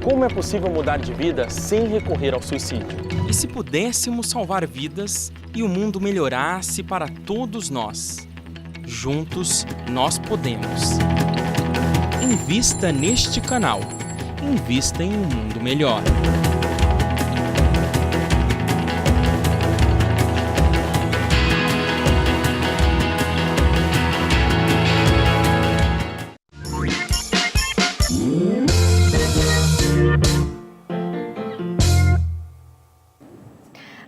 Como é possível mudar de vida sem recorrer ao suicídio? E se pudéssemos salvar vidas e o mundo melhorasse para todos nós? Juntos, nós podemos. Invista neste canal. Invista em um mundo melhor.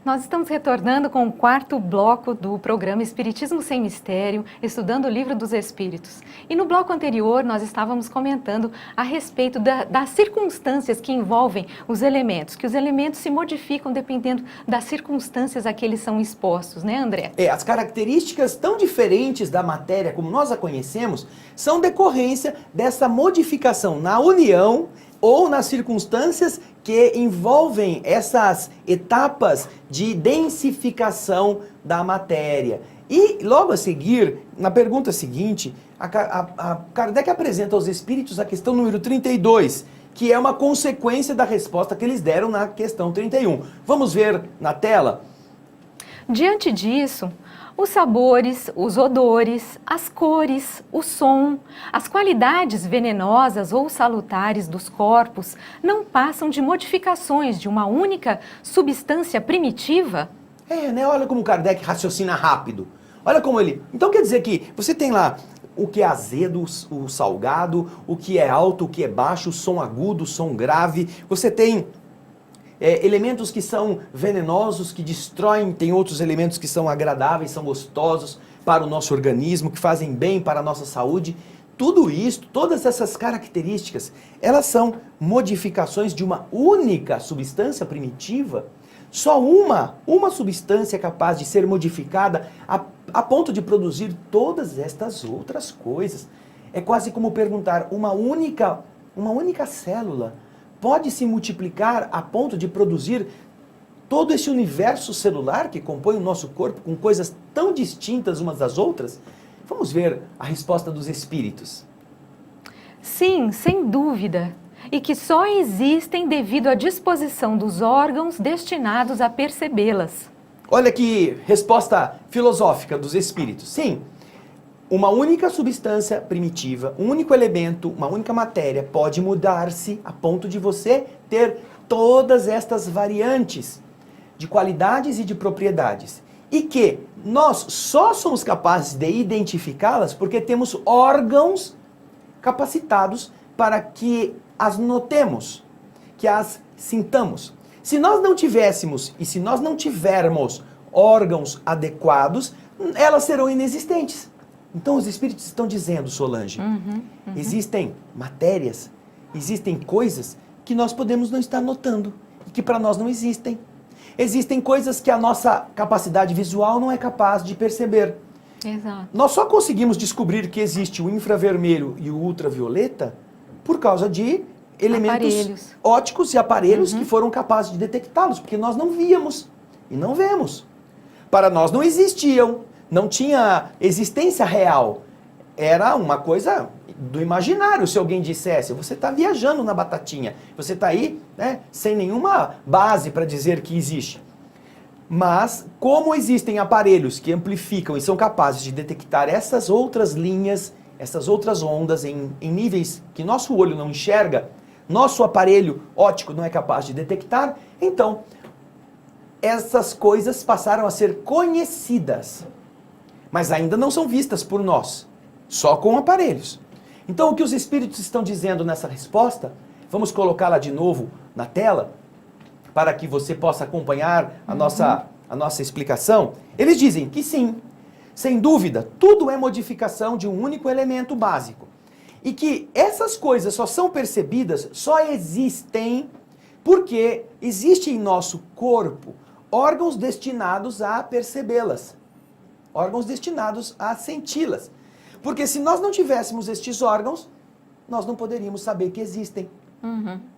Nós estamos retornando com o quarto bloco do programa Espiritismo Sem Mistério, estudando o Livro dos Espíritos. E no bloco anterior nós estávamos comentando a respeito das circunstâncias que envolvem os elementos, que os elementos se modificam dependendo das circunstâncias a que eles são expostos, né, André? As características tão diferentes da matéria como nós a conhecemos são decorrência dessa modificação na união ou nas circunstâncias que envolvem essas etapas de densificação da matéria. E logo a seguir, na pergunta seguinte, a Kardec apresenta aos espíritos a questão número 32, que é uma consequência da resposta que eles deram na questão 31. Vamos ver na tela? Diante disso, os sabores, os odores, as cores, o som, as qualidades venenosas ou salutares dos corpos não passam de modificações de uma única substância primitiva? Olha como Kardec raciocina rápido. Olha como ele... Então quer dizer que você tem lá o que é azedo, o salgado, o que é alto, o que é baixo, o som agudo, o som grave. Você tem... elementos que são venenosos, que destroem, tem outros elementos que são agradáveis, são gostosos para o nosso organismo, que fazem bem para a nossa saúde. Tudo isso, todas essas características, elas são modificações de uma única substância primitiva. Só uma substância é capaz de ser modificada a ponto de produzir todas estas outras coisas. É quase como perguntar, uma única célula pode se multiplicar a ponto de produzir todo esse universo celular que compõe o nosso corpo com coisas tão distintas umas das outras? Vamos ver a resposta dos espíritos. Sim, sem dúvida. E que só existem devido à disposição dos órgãos destinados a percebê-las. Olha que resposta filosófica dos espíritos. Sim. Uma única substância primitiva, um único elemento, uma única matéria pode mudar-se a ponto de você ter todas estas variantes de qualidades e de propriedades. E que nós só somos capazes de identificá-las porque temos órgãos capacitados para que as notemos, que as sintamos. Se nós não tivéssemos e se nós não tivermos órgãos adequados, elas serão inexistentes. Então os espíritos estão dizendo, Solange, existem matérias, existem coisas que nós podemos não estar notando, e que para nós não existem. Existem coisas que a nossa capacidade visual não é capaz de perceber. Exato. Nós só conseguimos descobrir que existe o infravermelho e o ultravioleta por causa de elementos ópticos e aparelhos que foram capazes de detectá-los, porque nós não víamos e não vemos. Para nós não existiam. Não tinha existência real. Era uma coisa do imaginário. Se alguém dissesse, você está viajando na batatinha, você está aí, né, sem nenhuma base para dizer que existe. Mas, como existem aparelhos que amplificam e são capazes de detectar essas outras linhas, essas outras ondas em níveis que nosso olho não enxerga, nosso aparelho óptico não é capaz de detectar, então, essas coisas passaram a ser conhecidas. Mas ainda não são vistas por nós, só com aparelhos. Então o que os espíritos estão dizendo nessa resposta, vamos colocá-la de novo na tela, para que você possa acompanhar a nossa explicação. Eles dizem que sim, sem dúvida, tudo é modificação de um único elemento básico. E que essas coisas só são percebidas, só existem, porque existe em nosso corpo órgãos destinados a percebê-las. Órgãos destinados a senti-las. Porque se nós não tivéssemos estes órgãos, nós não poderíamos saber que existem.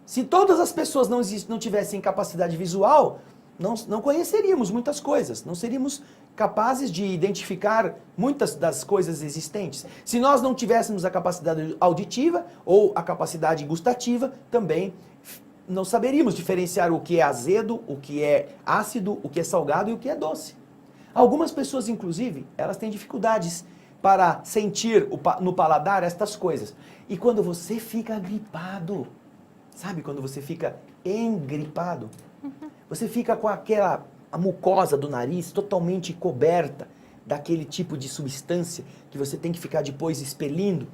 Se todas as pessoas não tivessem capacidade visual, não conheceríamos muitas coisas, não seríamos capazes de identificar muitas das coisas existentes. Se nós não tivéssemos a capacidade auditiva ou a capacidade gustativa, também não saberíamos diferenciar o que é azedo, o que é ácido, o que é salgado e o que é doce. Algumas pessoas, inclusive, elas têm dificuldades para sentir no paladar estas coisas. E quando você fica gripado, sabe quando você fica engripado? Você fica com a mucosa do nariz totalmente coberta daquele tipo de substância que você tem que ficar depois expelindo.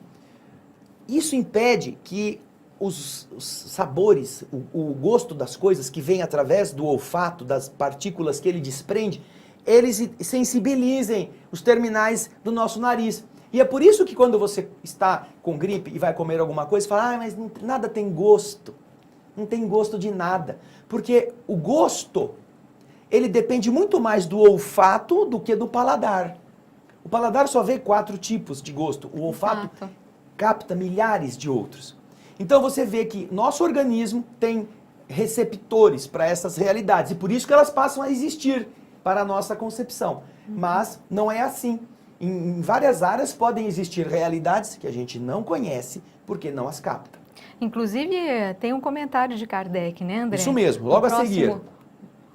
Isso impede que os sabores, o gosto das coisas que vem através do olfato, das partículas que ele desprende, eles sensibilizem os terminais do nosso nariz. E é por isso que quando você está com gripe e vai comer alguma coisa, fala, mas nada tem gosto. Não tem gosto de nada. Porque o gosto, ele depende muito mais do olfato do que do paladar. O paladar só vê 4 tipos de gosto. O olfato capta milhares de outros. Então você vê que nosso organismo tem receptores para essas realidades. E por isso que elas passam a existir para a nossa concepção. Mas não é assim. Em várias áreas podem existir realidades que a gente não conhece porque não as capta. Inclusive, tem um comentário de Kardec, né, André? Isso mesmo, logo a seguir.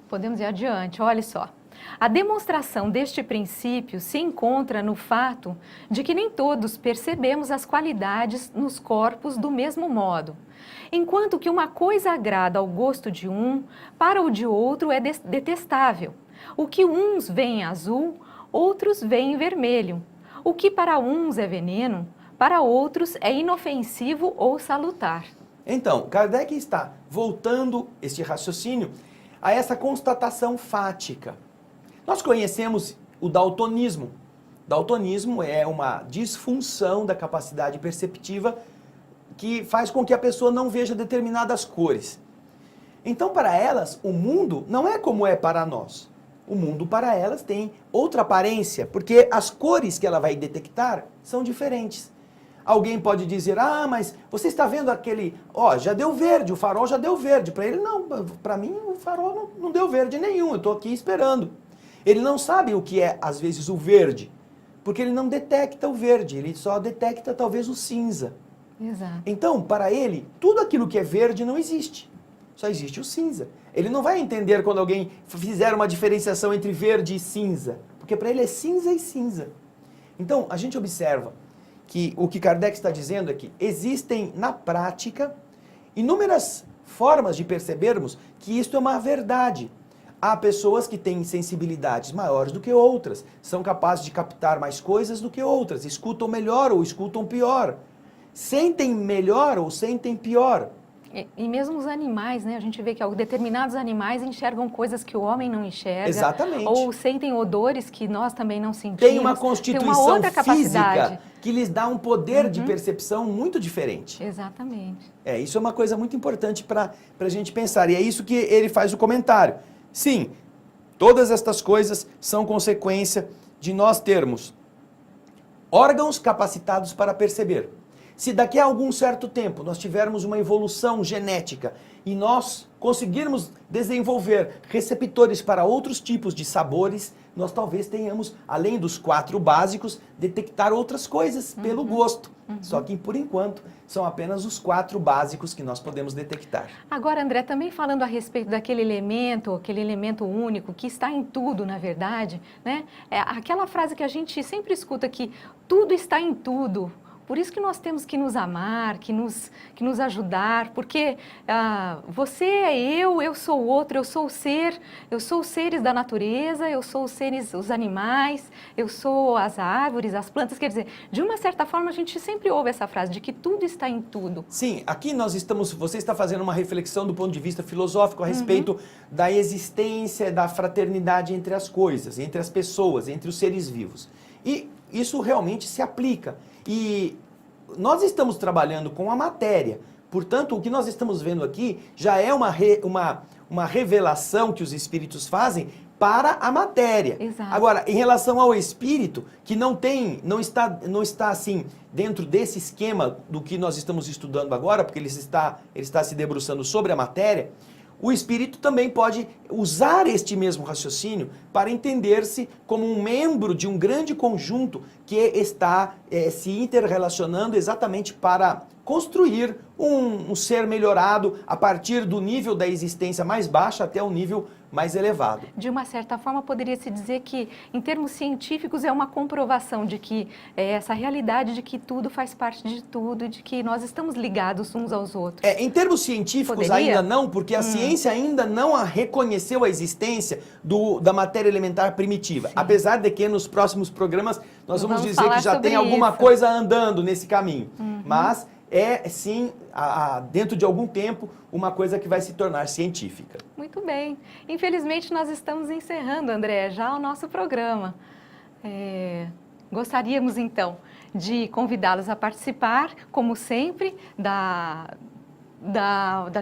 Podemos ir adiante, olha só. A demonstração deste princípio se encontra no fato de que nem todos percebemos as qualidades nos corpos do mesmo modo. Enquanto que uma coisa agrada ao gosto de um, para o de outro é detestável. O que uns veem azul, outros veem vermelho. O que para uns é veneno, para outros é inofensivo ou salutar. Então, Kardec está voltando este raciocínio a essa constatação fática. Nós conhecemos o daltonismo. Daltonismo é uma disfunção da capacidade perceptiva que faz com que a pessoa não veja determinadas cores. Então, para elas, o mundo não é como é para nós. O mundo, para elas, tem outra aparência, porque as cores que ela vai detectar são diferentes. Alguém pode dizer, mas você está vendo aquele, já deu verde, o farol já deu verde. Para ele, não, para mim o farol não deu verde nenhum, eu estou aqui esperando. Ele não sabe o que é, às vezes, o verde, porque ele não detecta o verde, ele só detecta talvez o cinza. Exato. Então, para ele, tudo aquilo que é verde não existe, só existe o cinza. Ele não vai entender quando alguém fizer uma diferenciação entre verde e cinza, porque para ele é cinza e cinza. Então, a gente observa que o que Kardec está dizendo é que existem, na prática, inúmeras formas de percebermos que isto é uma verdade. Há pessoas que têm sensibilidades maiores do que outras, são capazes de captar mais coisas do que outras, escutam melhor ou escutam pior, sentem melhor ou sentem pior. E mesmo os animais, né? A gente vê que determinados animais enxergam coisas que o homem não enxerga. Exatamente. Ou sentem odores que nós também não sentimos. Tem uma constituição tem uma outra física que lhes dá um poder de percepção muito diferente. Exatamente. Isso é uma coisa muito importante para a gente pensar. E é isso que ele faz o comentário. Sim, todas estas coisas são consequência de nós termos órgãos capacitados para perceber. Se daqui a algum certo tempo nós tivermos uma evolução genética e nós conseguirmos desenvolver receptores para outros tipos de sabores, nós talvez tenhamos, além dos 4 básicos, detectar outras coisas pelo gosto. Só que, por enquanto, são apenas os 4 básicos que nós podemos detectar. Agora, André, também falando a respeito daquele elemento único que está em tudo, na verdade, né? É aquela frase que a gente sempre escuta que tudo está em tudo. Por isso que nós temos que nos amar, que nos ajudar, porque você é eu sou o outro, eu sou os seres da natureza, eu sou os animais, eu sou as árvores, as plantas. Quer dizer, de uma certa forma a gente sempre ouve essa frase de que tudo está em tudo. Sim, aqui você está fazendo uma reflexão do ponto de vista filosófico a respeito da existência, da fraternidade entre as coisas, entre as pessoas, entre os seres vivos. E isso realmente se aplica. E nós estamos trabalhando com a matéria, portanto, o que nós estamos vendo aqui já é uma revelação que os espíritos fazem para a matéria. Exato. Agora, em relação ao espírito, que não está assim dentro desse esquema do que nós estamos estudando agora, porque ele está se debruçando sobre a matéria, o espírito também pode usar este mesmo raciocínio para entender-se como um membro de um grande conjunto que está se interrelacionando exatamente para construir um ser melhorado a partir do nível da existência mais baixa até o nível mais elevado. De uma certa forma, poderia-se dizer que, em termos científicos, é uma comprovação de que essa realidade de que tudo faz parte de tudo, de que nós estamos ligados uns aos outros. Em termos científicos ainda não, porque a ciência ainda não reconheceu a existência da matéria elementar primitiva. Sim. Apesar de que nos próximos programas nós vamos dizer que já tem alguma coisa andando nesse caminho. Mas sim, dentro de algum tempo, uma coisa que vai se tornar científica. Muito bem. Infelizmente, nós estamos encerrando, André, já o nosso programa. Gostaríamos, então, de convidá-los a participar, como sempre, da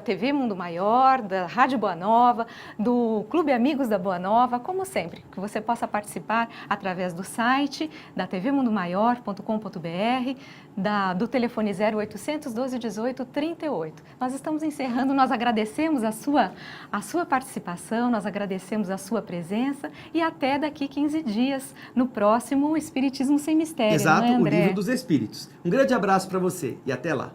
TV Mundo Maior, da Rádio Boa Nova, do Clube Amigos da Boa Nova, como sempre, que você possa participar através do site da tvmundomaior.com.br, do telefone 0800 12 18 38. Nós estamos encerrando, nós agradecemos a sua participação, nós agradecemos a sua presença e até daqui 15 dias, no próximo Espiritismo Sem Mistério. Exato, não é, André? O Livro dos Espíritos. Um grande abraço para você e até lá.